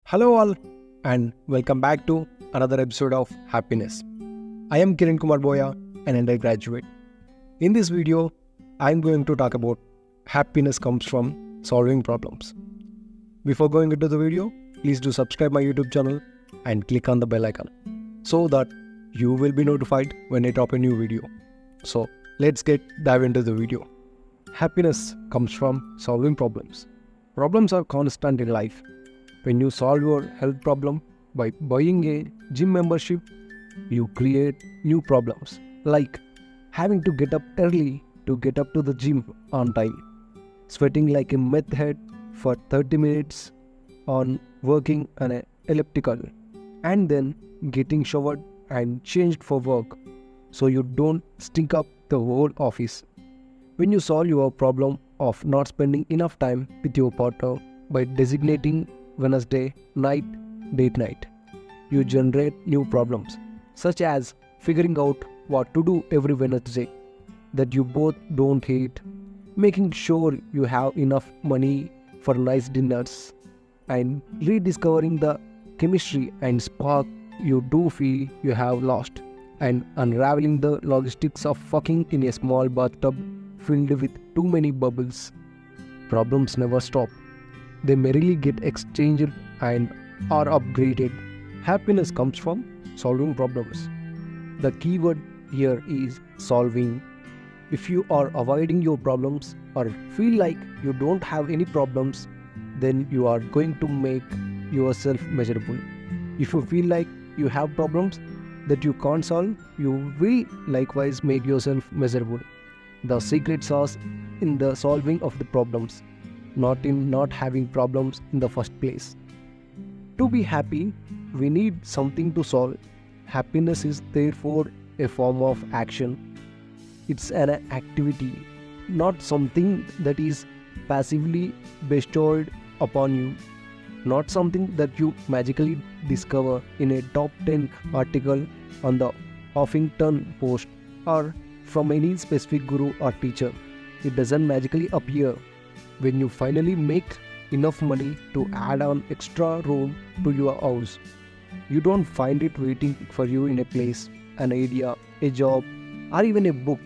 Hello, all, and welcome back to another episode of Happiness. I am Kiran Kumar Boya, an undergraduate. In this video, I am going to talk about happiness comes from solving problems. Before going into the video, please do subscribe my YouTube channel and click on the bell icon so that you will be notified when I drop a new video. So let's dive into the video. Happiness comes from solving problems. Problems are constant in life. When you solve your health problem by buying a gym membership, you create new problems like having to get up early to get up to the gym on time, sweating like a meth head for 30 minutes on working on an elliptical, and then getting showered and changed for work so you don't stink up the whole office. When you solve your problem of not spending enough time with your partner by designating Wednesday night, date night, you generate new problems, such as figuring out what to do every Wednesday that you both don't hate, making sure you have enough money for nice dinners, and rediscovering the chemistry and spark you do feel you have lost, and unraveling the logistics of fucking in a small bathtub filled with too many bubbles. Problems never stop. They merely get exchanged and are upgraded. Happiness comes from solving problems. The key word here is solving. If you are avoiding your problems or feel like you don't have any problems, then you are going to make yourself miserable. If you feel like you have problems that you can't solve, you will likewise make yourself miserable. The secret sauce in the solving of the problems, not in not having problems in the first place. To be happy, we need something to solve. Happiness is therefore a form of action. It's an activity, not something that is passively bestowed upon you, not something that you magically discover in a top 10 article on the Huffington Post or from any specific guru or teacher. It doesn't magically appear. When you finally make enough money to add on extra room to your house, you don't find it waiting for you in a place, an idea, a job, or even a book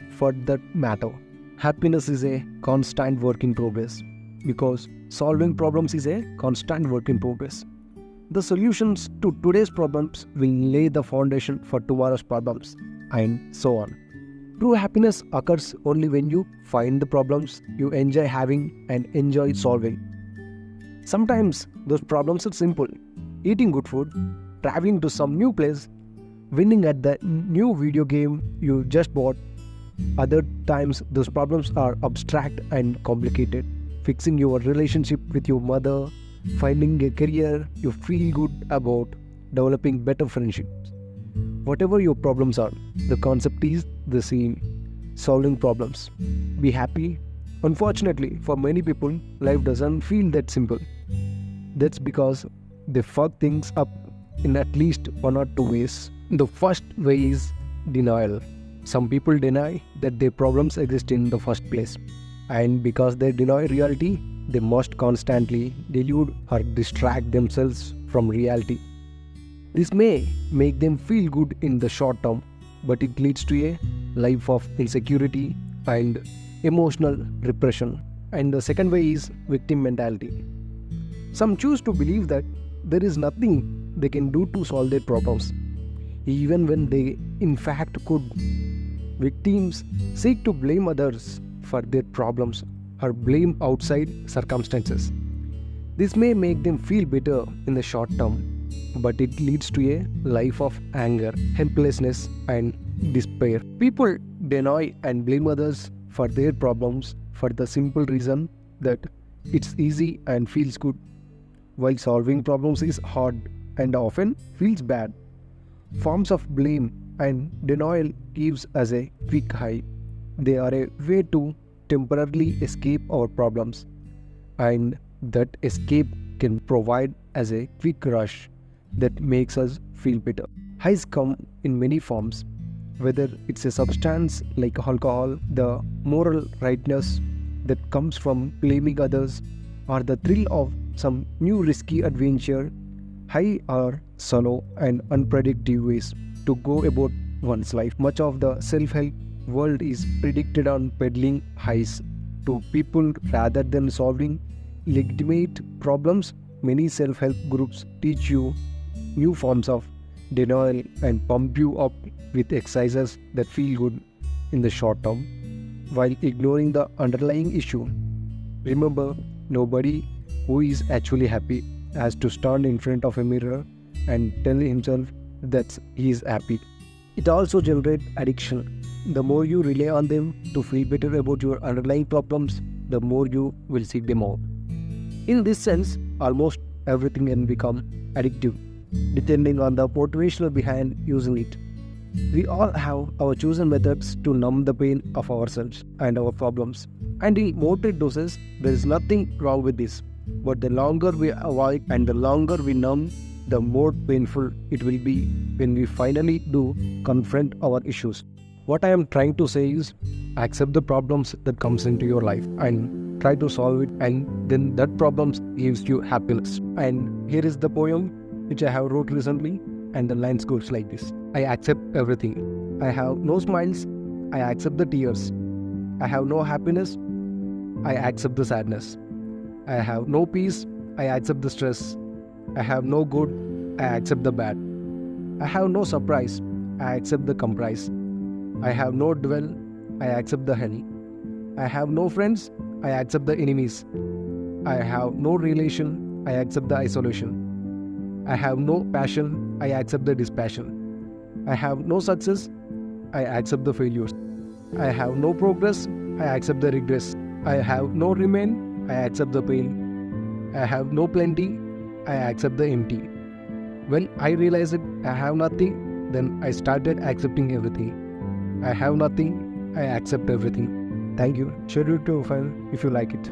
for that matter. Happiness is a constant work in progress because solving problems is a constant work in progress. The solutions to today's problems will lay the foundation for tomorrow's problems, and so on. True happiness occurs only when you find the problems you enjoy having and enjoy solving. Sometimes those problems are simple: eating good food, traveling to some new place, winning at the new video game you just bought. Other times those problems are abstract and complicated: fixing your relationship with your mother, finding a career you feel good about, developing better friendships. Whatever your problems are, the concept is the same: solving problems. Be happy. Unfortunately, for many people, life doesn't feel that simple. That's because they fuck things up in at least one or two ways. The first way is denial. Some people deny that their problems exist in the first place, and because they deny reality, they must constantly delude or distract themselves from reality. This may make them feel good in the short term, but it leads to a life of insecurity and emotional repression. And the second way is victim mentality. Some choose to believe that there is nothing they can do to solve their problems, even when they in fact could. Victims seek to blame others for their problems or blame outside circumstances. This may make them feel better in the short term, but it leads to a life of anger, helplessness, and despair. People deny and blame others for their problems for the simple reason that it's easy and feels good, while solving problems is hard and often feels bad. Forms of blame and denial gives us a quick high. They are a way to temporarily escape our problems, and that escape can provide as a quick rush that makes us feel better. Highs come in many forms, whether it's a substance like alcohol, the moral rightness that comes from blaming others, or the thrill of some new risky adventure, high or solo and unpredictable ways to go about one's life. Much of the self-help world is predicted on peddling highs to people rather than solving legitimate problems. Many self-help groups teach you new forms of denial and pump you up with exercises that feel good in the short term while ignoring the underlying issue. Remember, nobody who is actually happy has to stand in front of a mirror and tell himself that he is happy. It also generates addiction. The more you rely on them to feel better about your underlying problems, the more you will seek them out. In this sense, almost everything can become addictive, depending on the motivational behind using it. We all have our chosen methods to numb the pain of ourselves and our problems. And in moderate doses, there is nothing wrong with this. But the longer we avoid and the longer we numb, the more painful it will be when we finally do confront our issues. What I am trying to say is, accept the problems that comes into your life and try to solve it, and then that problems gives you happiness. And here is the poem which I have wrote recently, and the lines goes like this. I accept everything. I have no smiles. I accept the tears. I have no happiness. I accept the sadness. I have no peace. I accept the stress. I have no good. I accept the bad. I have no surprise. I accept the comprise. I have no dwell. I accept the hell. I have no friends. I accept the enemies. I have no relation. I accept the isolation. I have no passion. I accept the dispassion. I have no success. I accept the failures. I have no progress. I accept the regress. I have no remain. I accept the pain. I have no plenty. I accept the empty. When I realized I have nothing, then I started accepting everything. I have nothing. I accept everything. Thank you. Share it to your friend if you like it.